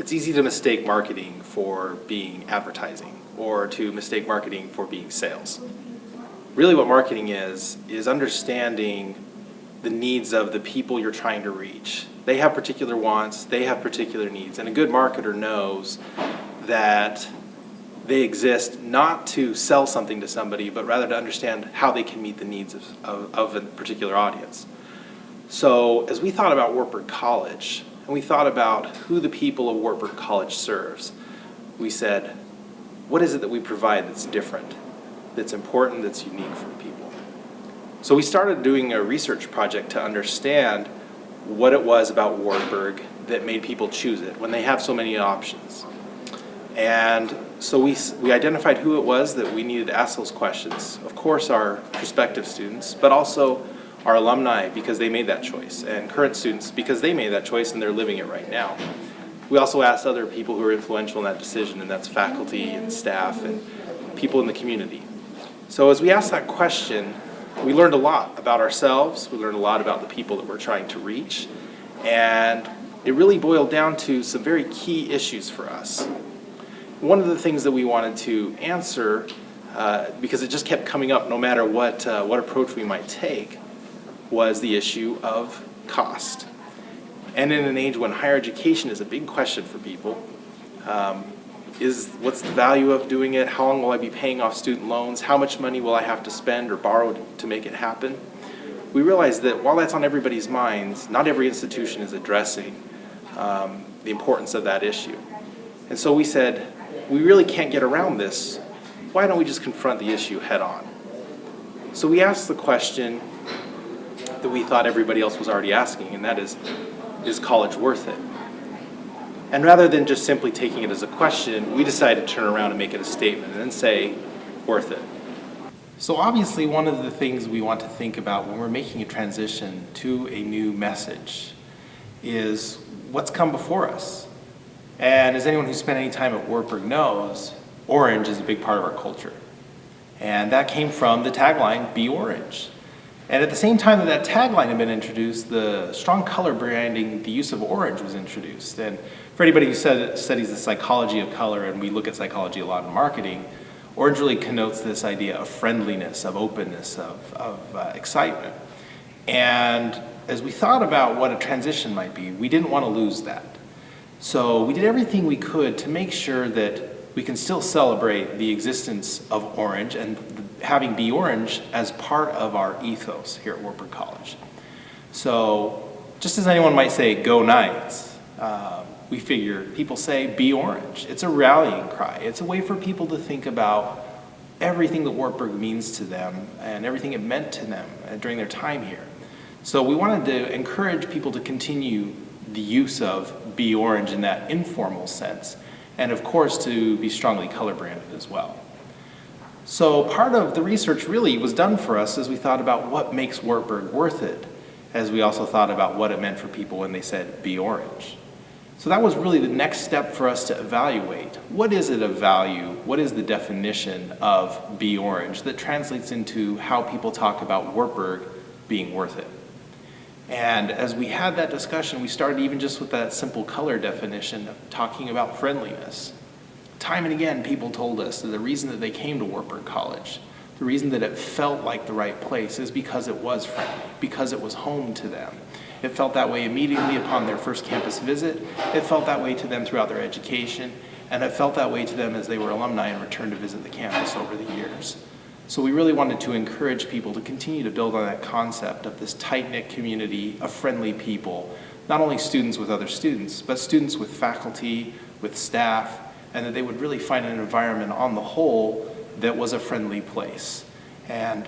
It's easy to mistake marketing for being advertising or to mistake marketing for being sales. Really what marketing is understanding the needs of the people you're trying to reach. They have particular wants, they have particular needs, and a good marketer knows that they exist not to sell something to somebody, but rather to understand how they can meet the needs of a particular audience. So as we thought about Wartburg College, and we thought about who the people of Wartburg College serves, we said, what is it that we provide that's different, that's important, that's unique for people? So we started doing a research project to understand what it was about Wartburg that made people choose it when they have so many options. And so we identified who it was that we needed to ask those questions. Of course, our prospective students, but also our alumni because they made that choice, and current students because they made that choice and they're living it right now. We also asked other people who are influential in that decision, and that's faculty and staff and people in the community. So as we asked that question, we learned a lot about ourselves, we learned a lot about the people that we're trying to reach, and it really boiled down to some very key issues for us. One of the things that we wanted to answer, because it just kept coming up no matter what approach we might take, was the issue of cost. And in an age when higher education is a big question for people, what's the value of doing it? How long will I be paying off student loans? How much money will I have to spend or borrow to make it happen? We realized that while that's on everybody's minds, not every institution is addressing the importance of that issue. And so we said, we really can't get around this. Why don't we just confront the issue head on? So we asked the question that we thought everybody else was already asking, and that is college worth it? And rather than just simply taking it as a question, we decided to turn around and make it a statement and then say, worth it. So obviously one of the things we want to think about when we're making a transition to a new message is what's come before us. And as anyone who's spent any time at Wartburg knows, orange is a big part of our culture. And that came from the tagline, Be Orange. And at the same time that tagline had been introduced, the strong color branding, the use of orange was introduced. And for anybody who studies the psychology of color, and we look at psychology a lot in marketing, orange really connotes this idea of friendliness, of openness, of excitement. And as we thought about what a transition might be, we didn't want to lose that. So we did everything we could to make sure that we can still celebrate the existence of orange and having Be Orange as part of our ethos here at Wartburg College. So just as anyone might say, go Knights, we figure people say Be Orange. It's a rallying cry. It's a way for people to think about everything that Wartburg means to them and everything it meant to them during their time here. So we wanted to encourage people to continue the use of Be Orange in that informal sense, and of course to be strongly color branded as well. So part of the research really was done for us as we thought about what makes Wartburg worth it, as we also thought about what it meant for people when they said Be Orange. So that was really the next step for us to evaluate. What is it of value? What is the definition of Be Orange that translates into how people talk about Wartburg being worth it? And as we had that discussion, we started even just with that simple color definition of talking about friendliness. Time and again, people told us that the reason that they came to Wartburg College, the reason that it felt like the right place is because it was friendly, because it was home to them. It felt that way immediately upon their first campus visit. It felt that way to them throughout their education, and it felt that way to them as they were alumni and returned to visit the campus over the years. So we really wanted to encourage people to continue to build on that concept of this tight-knit community of friendly people, not only students with other students, but students with faculty, with staff, and that they would really find an environment on the whole that was a friendly place. And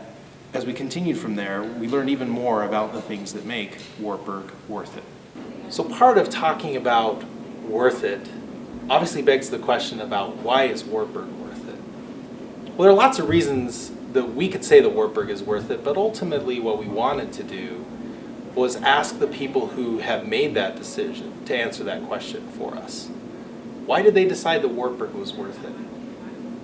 as we continued from there, we learned even more about the things that make Wartburg worth it. So part of talking about worth it obviously begs the question about why is Wartburg worth it? Well, there are lots of reasons that we could say that Wartburg is worth it, but ultimately what we wanted to do was ask the people who have made that decision to answer that question for us. Why did they decide that Wartburg was worth it?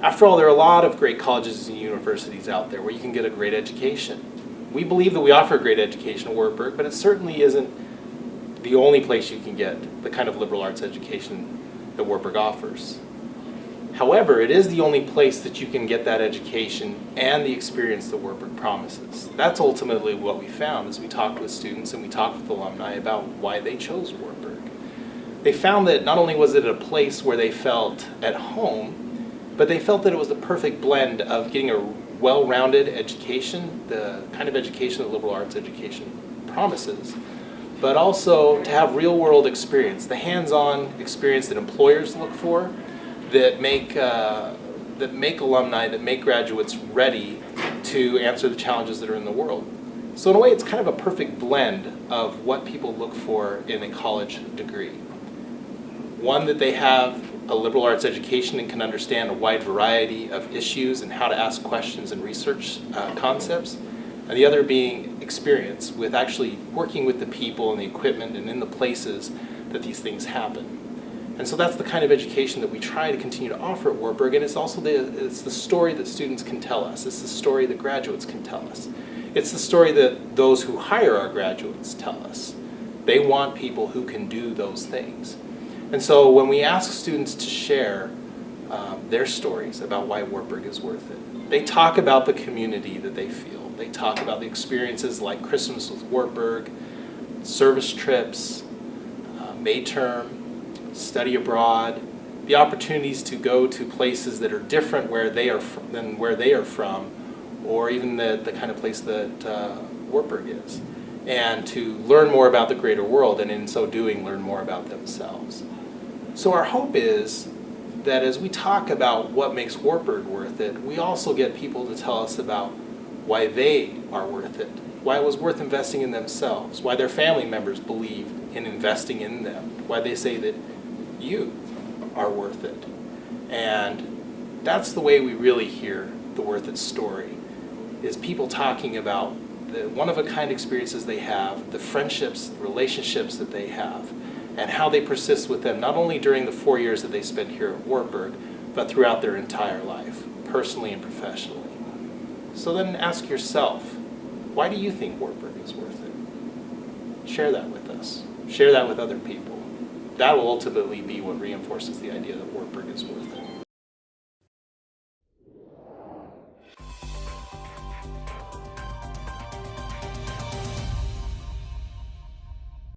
After all, there are a lot of great colleges and universities out there where you can get a great education. We believe that we offer a great education at Wartburg, but it certainly isn't the only place you can get the kind of liberal arts education that Wartburg offers. However, it is the only place that you can get that education and the experience that Wartburg promises. That's ultimately what we found as we talked with students and we talked with alumni about why they chose Wartburg. They found that not only was it a place where they felt at home, but they felt that it was the perfect blend of getting a well-rounded education, the kind of education that liberal arts education promises, but also to have real-world experience, the hands-on experience that employers look for, that make alumni, that make graduates ready to answer the challenges that are in the world. So in a way, it's kind of a perfect blend of what people look for in a college degree. One, that they have a liberal arts education and can understand a wide variety of issues and how to ask questions and research concepts. And the other being experience with actually working with the people and the equipment and in the places that these things happen. And so that's the kind of education that we try to continue to offer at Wartburg, and it's also it's the story that students can tell us. It's the story that graduates can tell us. It's the story that those who hire our graduates tell us. They want people who can do those things. And so when we ask students to share their stories about why Wartburg is worth it, they talk about the community that they feel. They talk about the experiences like Christmas with Wartburg, service trips, May term, study abroad, the opportunities to go to places that are different than where they are from, or even the kind of place that Wartburg is, and to learn more about the greater world, and in so doing, learn more about themselves. So our hope is that as we talk about what makes Wartburg worth it, we also get people to tell us about why they are worth it, why it was worth investing in themselves, why their family members believe in investing in them, why they say that you are worth it. And that's the way we really hear the Worth It story, is people talking about the one-of-a-kind experiences they have, the friendships, relationships that they have, and how they persist with them, not only during the 4 years that they spend here at Wartburg, but throughout their entire life, personally and professionally. So then ask yourself, why do you think Wartburg is worth it? Share that with us. Share that with other people. That will ultimately be what reinforces the idea that Wartburg is worth it.